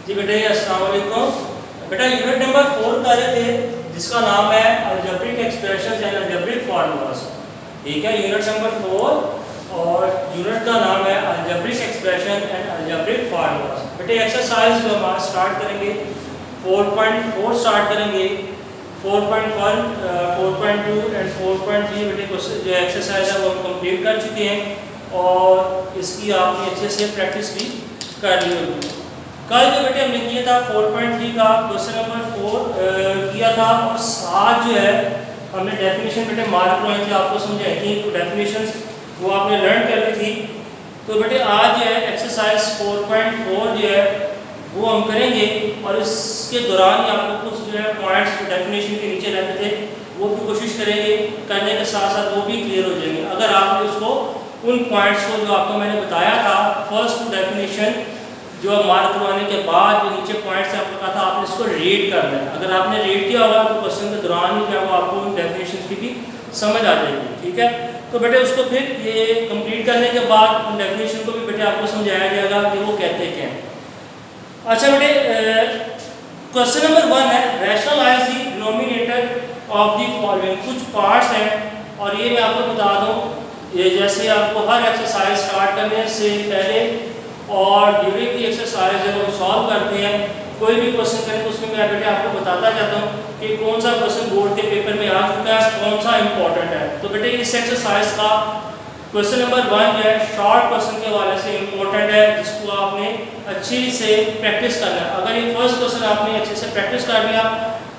जी बेटे अस्सलाम वालेकुम। बेटा यूनिट नंबर 4 कर रहे थे जिसका नाम है algebraic expressions and algebraic formulas. ठीक है, यूनिट नंबर 4 और यूनिट का नाम है algebraic expression and algebraic formulas. बेटे एक्सरसाइज जो हम आज स्टार्ट करेंगे 4.4 स्टार्ट करेंगे। 4.1 4.2 एंड 4.3 बेटे क्वेश्चन जो एक्सरसाइज है वो हम कंप्लीट कर चुके हैं और इसकी आपने अच्छे से प्रैक्टिस भी कर ली होगी। कल जो बेटे हमने किया था 4.3 का क्वेश्चन नंबर 4 किया था और साथ जो है हमने डेफिनेशन बेटे मार्क करवाई थी, आपको समझाई थी तो डेफिनेशंस वो आपने लर्न कर ली थी। तो बेटे आज जो है एक्सरसाइज 4.4 जो है वो हम करेंगे और इसके दौरान ही आपको कुछ जो है पॉइंट्स जो डेफिनेशन के नीचे रहते थे वो भी कोशिश करेंगे करने के साथ साथ वो भी क्लियर हो जाएंगे अगर आपने उसको उन पॉइंट्स को जो आपको मैंने बताया था फर्स्ट डेफिनेशन जो मार्क करवाने के बाद जो नीचे पॉइंट्स आपको कहा था आपने इसको रीड करना है। अगर आपने रीड किया होगा तो क्वेश्चन के दौरान ही जो है आपको उन डेफिनेशन की भी समझ आ जाएगी। ठीक है, तो बेटे उसको फिर ये कंप्लीट करने के बाद उन डेफिनेशन को भी बेटे आपको समझाया जाएगा कि वो कहते क्या हैं। अच्छा बेटे क्वेश्चन नंबर 1 है rationalise the denominator of the following. कुछ पार्ट्स हैं और ये मैं आपको बता दूं, ये जैसे आपको हर एक्सरसाइज स्टार्ट करने से पहले और ड्यूरिंग की एक्सरसाइज जब हम सॉल्व करते हैं कोई भी क्वेश्चन करें तो उसमें मैं बेटे आपको बताता जाता हूँ कि कौन सा क्वेश्चन बोर्ड के पेपर में आ चुका है, कौन सा इंपॉर्टेंट है। तो बेटे इस एक्सरसाइज का क्वेश्चन नंबर 1 जो है शॉर्ट क्वेश्चन के हवाले से इंपॉर्टेंट है जिसको आपने अच्छी से प्रैक्टिस करना है। अगर ये फर्स्ट क्वेश्चन आपने अच्छे से प्रैक्टिस कर लिया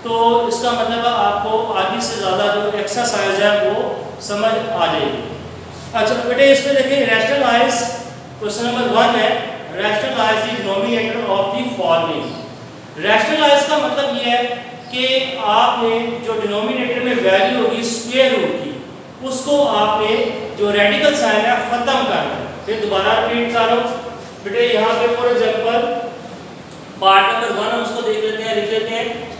तो इसका मतलब आपको आधी से ज़्यादा जो एक्सरसाइज है वो समझ आ जाएगी। अच्छा बेटे इसमें देखिए रैशनलाइज क्वेश्चन नंबर 1 है rationalise the denominator of the following. Rationalise का मतलब ये है कि आपने जो डिनोमिनेटर में वैल्यू होगी स्क्वायर रूट की उसको आपने जो रेडिकल साइन है खत्म करना है। फिर दोबारा रिपीट कर रहा हूँ बेटे, यहाँ पे फॉर एग्जांपल पार्ट नंबर 1 हम उसको देख लेते हैं, लिख लेते हैं।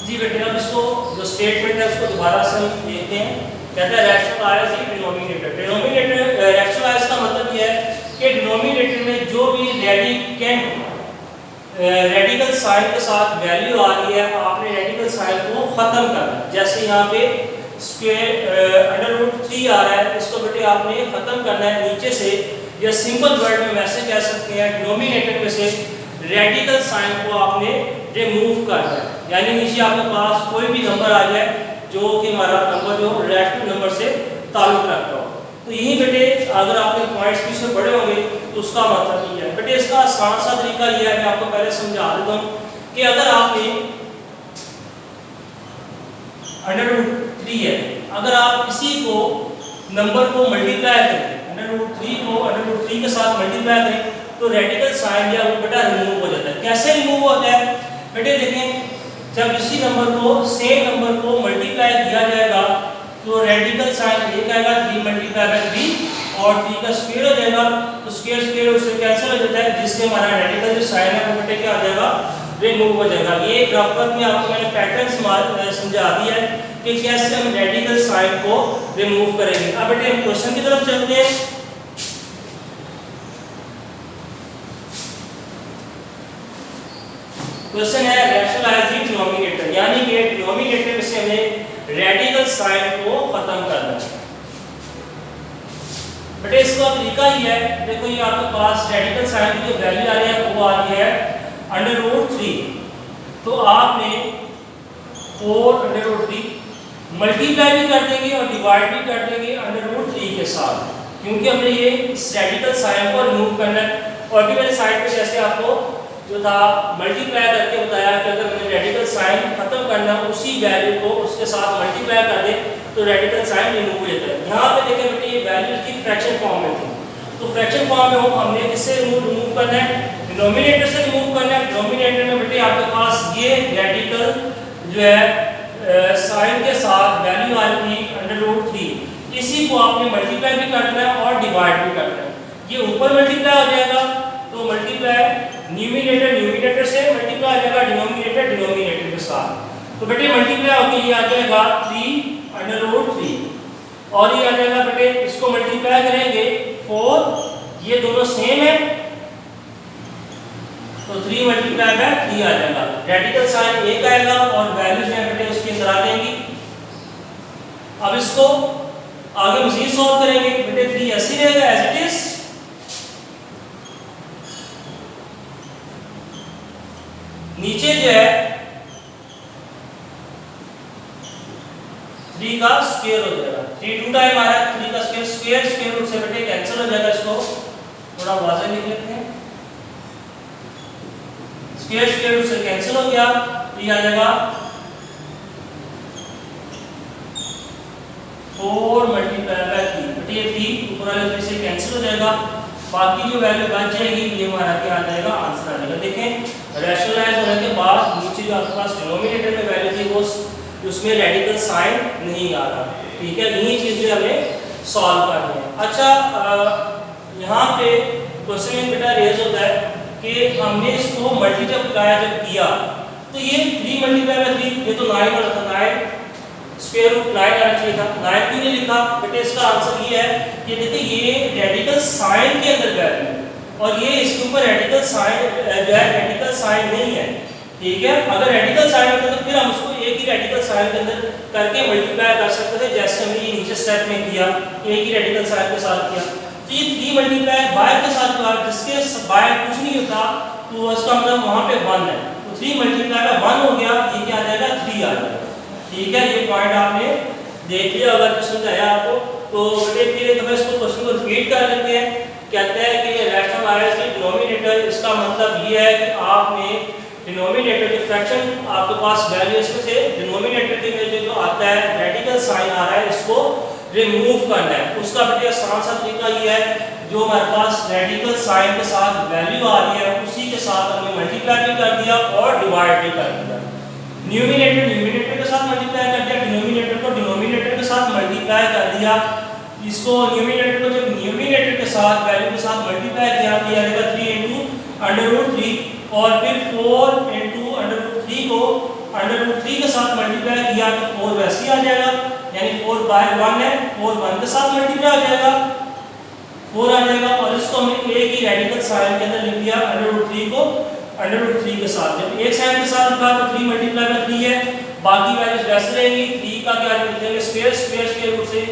जी बेटे अब इसको जो स्टेटमेंट है उसको दोबारा से हम देखते हैं। कहता है rationalise the denominator. Denominator rationalise का मतलब ये है कि डिनोमिनेटर में जो भी रेडिकल साइन के साथ वैल्यू आ रही है आपने रेडिकल साइन को खत्म करना है। जैसे यहाँ पे स्क्वायर √3 आ रहा है, इसको बेटे आपने खत्म करना है नीचे से, या सिंपल वर्ड में वैसे कह सकते हैं डिनोमिनेटर में से रेडिकल साइन को आपने रिमूव करना है। यानी नीचे आपके पास कोई भी नंबर आ जाए जो कि हमारा नंबर जो रैशनल नंबर से ताल्लुक रखता हो। तो यही बेटे अगर आपने पॉइंट्स पीछे पढ़े होंगे तो उसका मतलब ये है। बेटे इसका आसान सा तरीका ये है, मैं आपको पहले समझा देता हूँ कि अगर आपने √3 है, अगर आप इसी को नंबर को मल्टीप्लाई करें √3 को √3 के साथ मल्टीप्लाई करें तो रेडिकल साइन या वो बेटा रिमूव हो जाता है। कैसे रिमूव होता है बेटे देखें, जब इसी नंबर को सेम नंबर को मल्टीप्लाई किया जाएगा तो रेडिकल साइन एक आएगा 3 × 3 और 3 का स्क्वायर हो जाएगा तो स्क्वायर उससे कैंसिल हो जाता है जिससे हमारा रेडिकल जो साइन है वो बेटे क्या आ जाएगा रिमूव हो जाएगा। ये ग्राफर में आपको मैंने पैटर्न समझा दिया है कि कैसे हम रेडिकल साइन को रिमूव करेंगे। अब बेटे हम क्वेश्चन की तरफ चलते हैं। क्वेश्चन है रैशनलाइज द डिनोमिनेटर, यानी कि डिनोमिनेटर में से हमें रेडिकल साइन को खत्म करना है। बेटे इसका तरीका ही है, देखो ये आपके पास रेडिकल साइन की जो वैल्यू आ रही है वो आ रही है √3। तो आपने 4√3 मल्टीप्लाई भी कर देंगे और डिवाइड भी कर देंगे √3 के साथ, क्योंकि हमने ये इस रेडिकल साइन को रिमूव करना है। और भी मैंने साइड पे जैसे आपको जो था मल्टीप्लाई करके बताया कि अगर हमें रेडिकल साइन खत्म करना उसी वैल्यू को उसके साथ मल्टीप्लाई कर दे तो रेडिकल साइन रिमूव हो जाता है। यहाँ पे देखें बेटे ये वैल्यू की फ्रैक्शन फॉर्म में थी, तो फ्रैक्शन फॉर्म में हो हमने किससे रिमूव करना है, डिनोमिनेटर से रिमूव करना है। डिनोमिनेटर में बेटे आपके पास ये रेडिकल जो है साइन के साथ वैल्यू आ रही थी √3, इसी को आपने मल्टीप्लाई भी करना है और डिवाइड भी करना है। ये ऊपर मल्टीप्लाई हो जाएगा तो मल्टीप्लाई न्यूमिनेटर से मल्टीप्लाई हो जाएगा डिनोमिनेटर के साथ। तो बेटे मल्टीप्लाई होकर ये आ जाएगा 3 √3 और ये आ जाएगा बेटे, इसको मल्टीप्लाई करेंगे 4, ये दोनों सेम है तो 3 मल्टीप्लाई बाय 3 आ जाएगा। रेडिकल साइन एक आएगा और वैल्यू जो है बेटे उसके अंदर आ जाएंगी। अब इसको आगे मजीद सॉल्व करेंगे बेटे, 3 ऐसे रहेगा एज इट इज, नीचे जो है 3 का स्क्वायर हो जाएगा। 3 2 टाइम आ रहा है, 3 का स्क्वायर, स्क्वायर रूट से बेटे कैंसिल हो जाएगा। इसको थोड़ा वाज़ेह लिख लेते हैं, स्क्वायर रूट से कैंसिल हो गया, ये आ जाएगा 4 मल्टीप्लाई बाय 3 बेटे, ये 3 ऊपर वाले 3 से कैंसिल हो जाएगा, बाकी जो वैल्यू बच जाएगी ये हमारा क्या आ जाएगा, आंसर आ जाएगा। देखें रैशनलाइज होने के बाद नीचे जो आपके पास डिनोमिनेटर में वैल्यू थी वो उसमें रेडिकल साइन नहीं आ रहा, ठीक है। यही चीज़ जो हमें सॉल्व करनी है। अच्छा यहाँ पे क्वेश्चन बेटा रेज होता है कि हमने इसको मल्टीप्लाई जब किया तो ये 3 मल्टीप्लाई बाय 3, ये तो 9 वाला था, 9 स्क्वायर रूट 9 आना चाहिए था, 9 क्यों नहीं लिखा बेटे? इसका आंसर ये है कि देखिए ये रेडिकल साइन के अंदर वैल्यू और ये इसके ऊपर रेडिकल साइन जो है रेडिकल साइन नहीं है, ठीक है। अगर रेडिकल साइन होता तो फिर हम उसको एक ही रेडिकल साइन के अंदर करके मल्टीप्लाई कर सकते थे, जैसे हमने ये नीचे स्टेप में किया, एक ही रेडिकल साइन के साथ किया। तो ये 3 मल्टीप्लाई बाय के साथ हुआ, जिसके बाय कुछ नहीं होता तो उसका मतलब वहाँ पे 1 है, तो 3 मल्टीप्लाई बाय 1 हो गया, ये क्या आ जाएगा 3 आ जाएगा, ठीक है। ये पॉइंट आपने देख लिया, अगर समझाया आपको तो बेटे फिर एक दफा इसको क्वेश्चन को रिपीट कर लेते हैं। कहते हैं कि ये रैशनल आयस की डिनोमिनेटर, इसका मतलब ये है कि आपने डिनोमिनेटर की फ्रैक्शन आपके पास वैल्यू इसमें से डिनोमिनेटर के में जो आता है रेडिकल साइन आ रहा है इसको रिमूव करना है। उसका बेटे आसान सा तरीका ये है, जो हमारे पास रेडिकल साइन के साथ वैल्यू आ रही है उसी के साथ हमने मल्टीप्लाई भी कर दिया और डिवाइड भी कर दिया। न्यूमिनेटर न्यूमिनेटर के साथ मल्टीप्लाई कर दिया, डिनोमिनेटर को डिनोमिनेटर के साथ मल्टीप्लाई कर दिया। इसको न्यूमिनेटर को जब न्यूमिनेटर के साथ वैल्यू के साथ मल्टीप्लाई किया तो ये आ जाएगा 3 × √3 और फिर 4 × √3 को √3 के साथ मल्टीप्लाई किया तो 4 वैसे ही आ जाएगा, यानी 4 बाय 1 है, 4 1 के साथ मल्टीप्लाई हो जाएगा, 4 आ जाएगा। और इसको हमने एक ही रेडिकल साइन के अंदर लिख दिया, √3 को √3 के साथ, जब एक साइन के साथ लिखा तो 3 मल्टीप्लाई बाय 3 है, बाकी वैल्यूज वैसे रहेंगी। 3 का क्या लिखेंगे स्क्वायर, स्क्वायर रूट से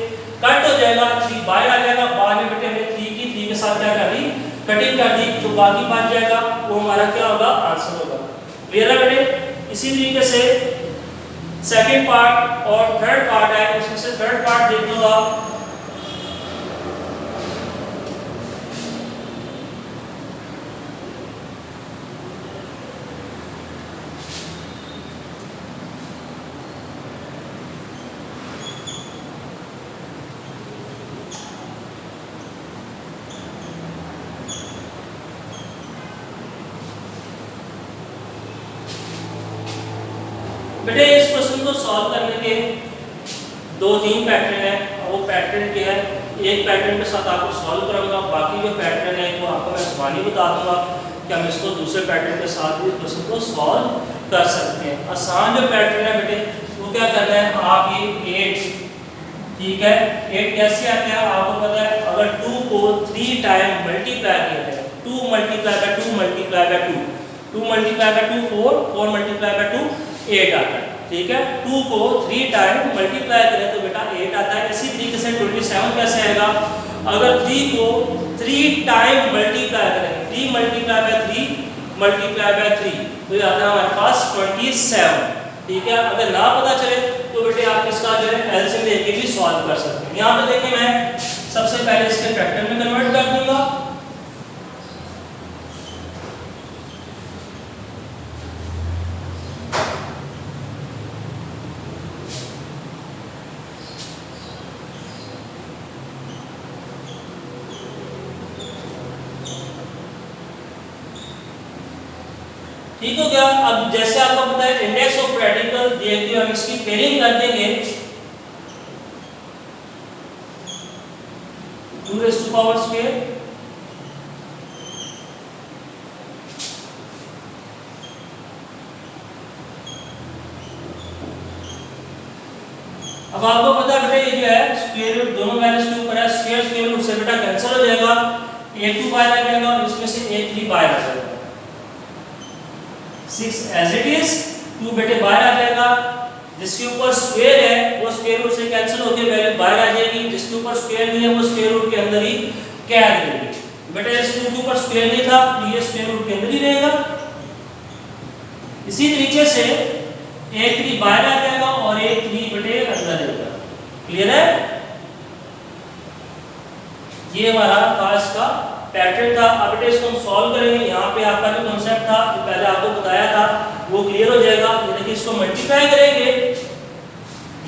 कट हो जाएगा, 3 बाय आ जाएगा, बाद में बेटे हमने 3 की 3 के साथ क्या कर दी, कटिंग कर दी, तो बाकी बच जाएगा, वो हमारा क्या होगा, आंसर होगा। क्लियर है बेटे? इसी तरीके से सेकंड पार्ट और थर्ड पार्ट है, उसमें से थर्ड पार्ट देख लो आप। बेटे इस क्वेश्चन को सॉल्व करने के 2-3 पैटर्न है, वो पैटर्न क्या है, एक पैटर्न के साथ आपको सॉल्व करूंगा, बाकी जो पैटर्न है वो आपको मैं ज़बानी बता दूंगा कि हम इसको दूसरे पैटर्न के साथ भी इस क्वेश्चन को सॉल्व कर सकते हैं। आसान जो पैटर्न है बेटे वो क्या करना है, आप ये 8, ठीक है, 8 कैसे आता है आपको पता है, अगर 2 को 3 टाइम मल्टीप्लाई किया जाए, 2 multiply by 2 multiply by 2, 2 multiply by 2 4, 4 multiply by 2 8 आता है, ठीक है। 2 को 3 टाइम मल्टीप्लाई करें तो बेटा 8 आता है। इसी तरीके से 27 कैसे आएगा, अगर 3 को 3 टाइम मल्टीप्लाई करें, 3 मल्टीप्लाई बाय 3 मल्टीप्लाई बाय 3 तो ये आता है हमारे पास 27, ठीक है। अगर ना पता चले तो बेटे आप इसका जो है एलसीएम लेके भी सॉल्व कर सकते हैं। यहाँ पे देखिए मैं सबसे पहले इसके फैक्टर में कन्वर्ट कर दूंगा, ठीक हो गया। अब जैसे आपको पता है इंडेक्स ऑफ रेडिकल देखते हुए हम इसकी पेयरिंग कर देंगे, 2⁻², अब आपको पता है बेटा ये जो है स्क्वायर रूट दोनों वैल्यूज के ऊपर है, स्क्वायर रूट से बेटा कैंसिल हो जाएगा, a2 बाहर आ जाएगा और इसमें से a3 बाहर आ जाएगा। 6 एज इट इज, 2 बेटे बाहर आ जाएगा, जिसके ऊपर स्क्वायर है वो स्क्वायर रूट से कैंसिल होकर वैल्यू बाहर आ जाएगी, जिसके ऊपर स्क्वायर नहीं है वो स्क्वायर रूट के अंदर ही कैद रहेगी। बेटा इस रूट के ऊपर स्क्वायर नहीं था तो ये स्क्वायर रूट के अंदर ही रहेगा। इसी तरीके से a3 बाहर आ जाएगा और a3 बेटे अंदर रहेगा। क्लियर है? ये हमारा खास का पैटर्न था। अब बेटे इसको हम सॉल्व करेंगे। यहाँ पे आपका जो कॉन्सेप्ट था जो पहले आपको बताया था वो क्लियर हो जाएगा। यानी कि इसको मल्टीप्लाई करेंगे,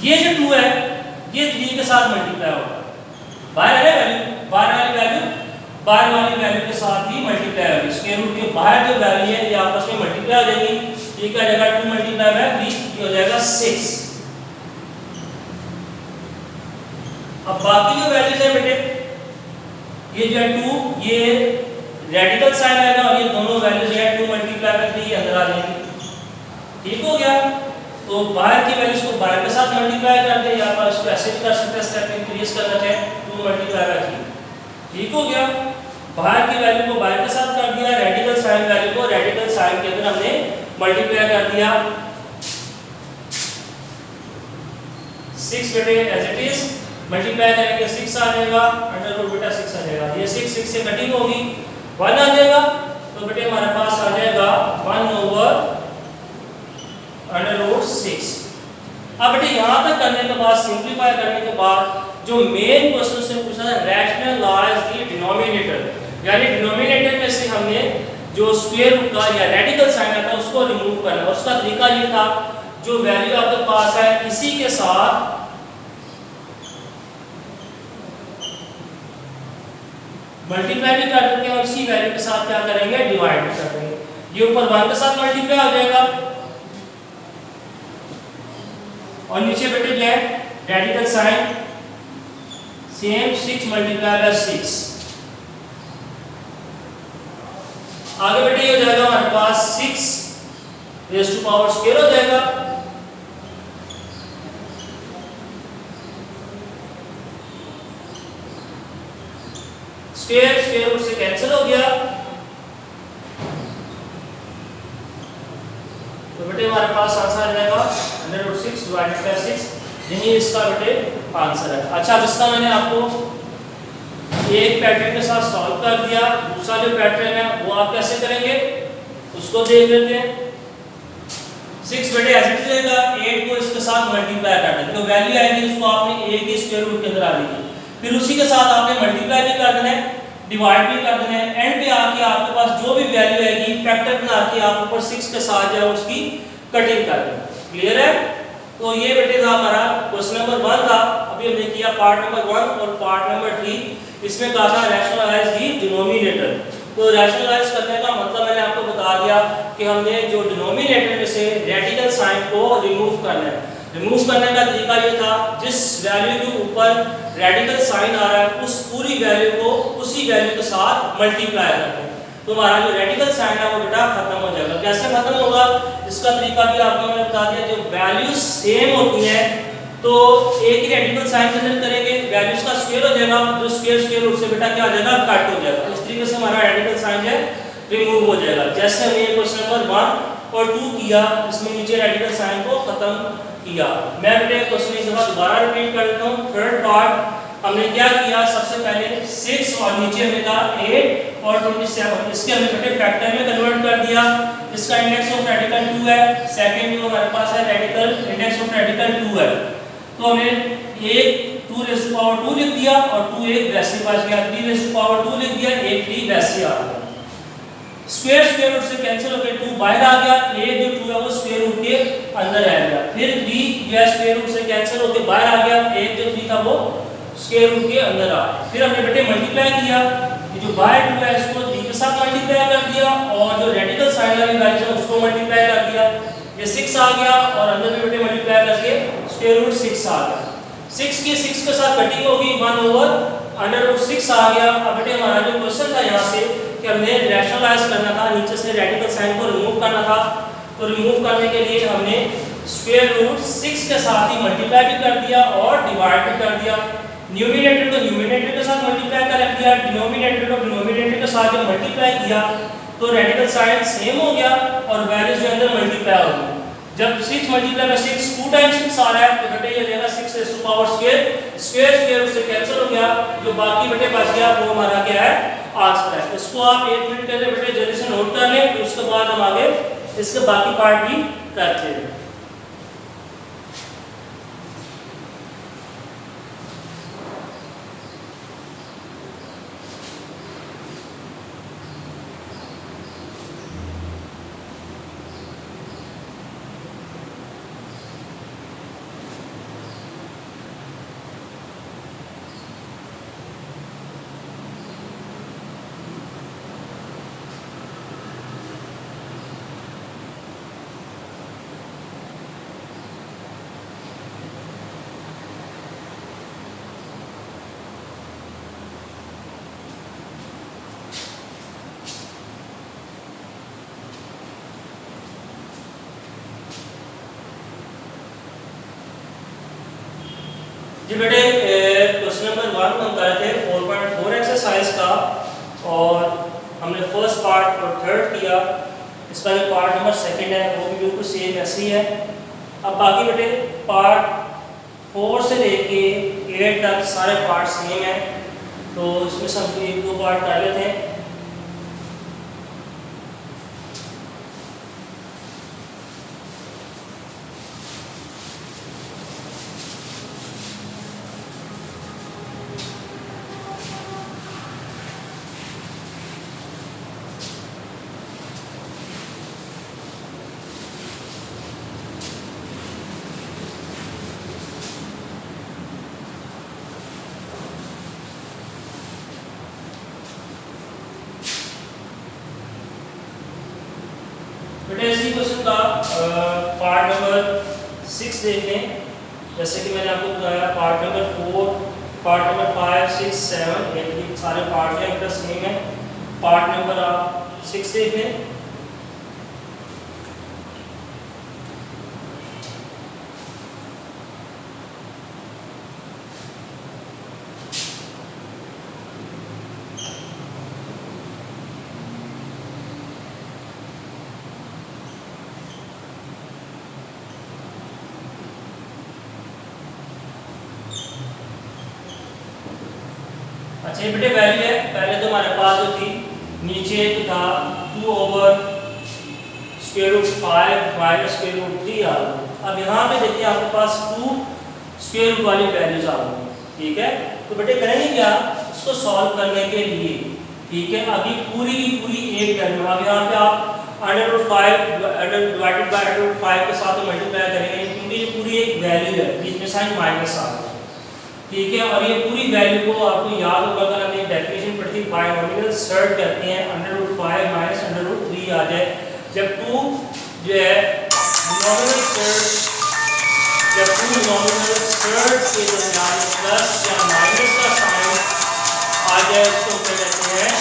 ये जो 2 है ये 3 के साथ मल्टीप्लाई होगा, बाहर है वैल्यू, बाहर वाली वैल्यू के साथ ही मल्टीप्लाई होगी। स्क्वायर रूट के बाहर जो वैल्यू है ये आपस में मल्टीप्लाई हो जाएगी। ये क्या हो जाएगा 2 मल्टीप्लाई बाय 3, ये हो जाएगा 6। अब बाकी जो वैल्यूज है बेटे ये जो है 2, ये रेडिकल साइन आएगा और ये दोनों वैल्यूज है 2 मल्टीप्लाई बाय 3 ये अंदर आ जाएंगी। ठीक हो गया? तो बाहर की वैल्यूज को बाहर के साथ मल्टीप्लाई कर दे, या आप इसको ऐसे भी कर सकते हैं, स्टेप इंक्रीज करना चाहे 2 मल्टीप्लाई बाय 3। ठीक हो गया? बाहर की वैल्यू को बाहर के साथ कर दिया, रेडिकल साइन वैल्यू को रेडिकल साइन के अंदर हमने मल्टीप्लाई कर दिया। 6 बेटे एज इट इज मल्टीप्लाई करेंगे 6 आ जाएगा, अंडर रूट बेटा 6 आ जाएगा। ये 6 से कटिंग होगी 1 आ जाएगा, तो बेटे हमारे पास आ जाएगा 1/√6। अब बेटे यहाँ तक करने के बाद, सिंप्लीफाई करने के बाद जो मेन क्वेश्चन से पूछा था रैशनलाइज द डिनोमिनेटर, यानी डिनोमिनेटर में से हमने जो स्क्वायर रूट का या रेडिकल साइन आता है उसको रिमूव करना। उसका तरीका ये था जो वैल्यू आपके पास है इसी के साथ मल्टीप्लाई भी कर देते हैं और इसी वैल्यू के साथ क्या करेंगे डिवाइड भी कर देंगे। ये ऊपर 1 के साथ मल्टीप्लाई हो जाएगा और नीचे बेटे जो है radical sign same 6 multiply by 6। आगे बेटे ये हो जाएगा हमारे पास 6 रेज़ टू पावर स्क्वायर हो जाएगा। स्क्वायर रूट से कैंसिल हो गया, तो बेटे हमारे पास आंसर आ जाएगा √6 डिवाइडेड बाय 6। यही इसका बेटे आंसर है। अच्छा, अब इसका मैंने आपको एक पैटर्न के साथ सॉल्व कर दिया। दूसरा जो पैटर्न है वो आप कैसे करेंगे उसको देख लेते हैं। 6 बेटे एज इट इज रहेगा, 8 को इसके साथ मल्टीप्लाई कर देंगे, तो वैल्यू आएगी उसको आपने 1 के स्क्वायर रूट के अंदर आ जाएगी, फिर उसी के साथ आपने मल्टीप्लाई भी कर देना है, डिवाइड भी कर देना है। एंड पे आके आपके पास जो भी वैल्यू आएगी फैक्टर बना के आप ऊपर 6 के साथ जो है उसकी कटिंग कर देना। क्लियर है? तो ये बेटे था हमारा क्वेश्चन नंबर 1 था। अभी हमने किया पार्ट नंबर 1 और पार्ट नंबर 3। इसमें कहा था रैशनलाइज द डिनोमिनेटर। तो रैशनलाइज करने का मतलब मैंने आपको बता दिया कि हमने जो डिनोमिनेटर में से रेडिकल साइन को रिमूव करना है। रिमूव करने का तरीका ये था जिस वैल्यू के ऊपर रेडिकल साइन आ रहा है उस पूरी वैल्यू को उसी वैल्यू के साथ मल्टीप्लाई करना है, तो हमारा जो रेडिकल साइन है वो बेटा खत्म हो जाएगा। कैसे खत्म होगा इसका तरीका भी आपको मैंने बता दिया। जो वैल्यूज सेम होती है तो एक ही रेडिकल साइन के अंदर करेंगे, वैल्यूज का स्क्वायर हो जाएगा, जो स्क्वायर रूट से बेटा क्या हो जाएगा कट हो जाएगा। इस तरीके से हमारा रेडिकल साइन है रिमूव हो जाएगा। जैसे हमने क्वेश्चन नंबर 1 और 2 किया, इसमें नीचे रेडिकल साइन को खत्म किया। मैं बेटे क्वेश्चन एक दफा दोबारा रिपीट कर देता हूँ। थर्ड पार्ट हमने क्या किया, सबसे पहले 6 और नीचे हमने कहा 8 और 27, इसके हमने बेटे फैक्टर में कन्वर्ट कर दिया। इसका इंडेक्स ऑफ रेडिकल 2 है, सेकंड जो हमारे पास है रेडिकल इंडेक्स ऑफ रेडिकल 2 है, तो हमने एक 2 रेज़ टू पावर 2 लिख दिया और 2 एक वैसे बच गया, 3 रेज़ टू पावर 2 लिख दिया, एक 3 वैसे आ गया। स्क्वायर रूट से कैंसिल होकर 2 बाहर आ गया, एक जो 2 है वो स्क्वायर रूट के अंदर आ गया, फिर 3 जो स्क्वायर रूट से कैंसिल होकर बाहर आ गया, एक जो 3 था वो स्क्वायर रूट के अंदर आ गया। फिर हमने बेटे मल्टीप्लाई किया, ये जो बाहर 2 है इसको 3 के साथ मल्टीप्लाई कर दिया और जो रेडिकल साइन वाली वैल्यू है उसको मल्टीप्लाई कर दिया, ये 6 आ गया और अंदर में बेटे मल्टीप्लाई करके स्क्वायर रूट 6 आ गया। 6 की 6 के साथ कटिंग होगी 1/√6 आ गया। अब बेटे हमारा जो क्वेश्चन था यहाँ से कि हमने रैशनलाइज करना था, नीचे से रेडिकल साइन को रिमूव करना था, तो रिमूव करने के लिए हमने स्क्वायर रूट 6 के साथ ही मल्टीप्लाई भी कर दिया और डिवाइड भी कर दिया। न्यूमिनेटर को न्यूमिनेटर के साथ मल्टीप्लाई कर रख दिया, डिनोमिनेटर को डिनोमिनेटर के साथ जब मल्टीप्लाई किया तो रेडिकल साइन सेम हो गया और वैल्यूज जो अंदर मल्टीप्लाई हो गई। जब 6 मल्टीप्लाई बाय 6 2 टाइम्स 6 आ रहा है तो बेटे ये देगा 6 raise to power square, square square उससे कैंसिल हो गया, जो बाकी बेटे बच गया वो हमारा क्या है आंसर है। इसको आप 1 मिनट के लिए बेटे जल्दी से नोट कर लें, फिर उसके बाद हम आगे इसके बाकी पार्ट भी करते हैं। जी बेटे क्वेश्चन नंबर 1 हम कर रहे थे 4.4 एक्सरसाइज का और हमने फर्स्ट पार्ट और थर्ड किया। इसका जो पार्ट नंबर 2 है वो भी बिल्कुल सेम ऐसे ही है। अब बाकी बेटे पार्ट 4 से लेके 8 तक सारे पार्ट सेम हैं, तो इसमें से हम 1-2 पार्ट कर लेते हैं। बेटे इसी क्वेश्चन का पार्ट नंबर 6 देख लें। जैसे कि मैंने आपको बताया पार्ट नंबर 4, पार्ट नंबर 5, 6, 7, 8 सारे पार्ट हैं बेटा सेम है। पार्ट नंबर आप 6 देख लें। अच्छा बेटे वैल्यू है, पहले तो हमारे पास जो थी नीचे तो था 2/√5 माइनस √3 आ गई। अब यहाँ पे देखिए आपके पास 2 स्क्वायर रूट वाली वैल्यूज आ गई, ठीक है। तो बेटे करेंगे क्या इसको सॉल्व करने के लिए, ठीक है। अभी पूरी की पूरी एक वैल्यू, अब यहाँ पे आप √5 डिवाइडेड बाय √5 के साथ मल्टीप्लाई करेंगे क्योंकि ये पूरी एक वैल्यू है, बीच में साइन माइनस आ गया, ठीक है। और ये पूरी वैल्यू को आपको याद होगा अगर हमने डेफिनेशन पढ़ी थी बायनोमियल सर्ट करते हैं √5 माइनस √3 आ जाए। जब 2 जो है नॉमिनल सर्ट, जब 2 नॉमिनल सर्ट के दरमियान प्लस या माइनस का साइन आ जाए उसको क्या कहते हैं